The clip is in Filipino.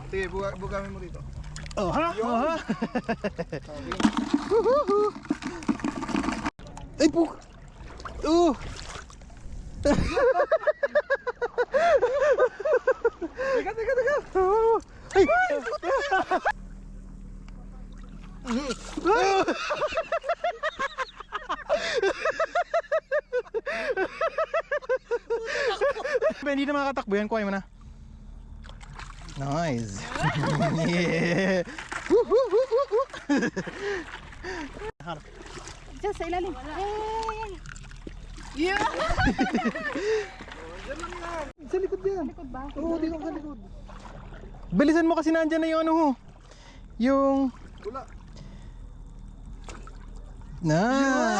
Sige, bugamin mo rito. Oh ha? Oh ha? Ay po. Teka. Ay. Hindi na makatakbo yan, kuha mo na. Nice. Yeah. Diyan sa ilalim. Yeah! Sa likod yan. Likod ba? Oo, dito sa likod. Bilisan mo kasi nandyan na yung ano ho. Yung... Wala. Nice.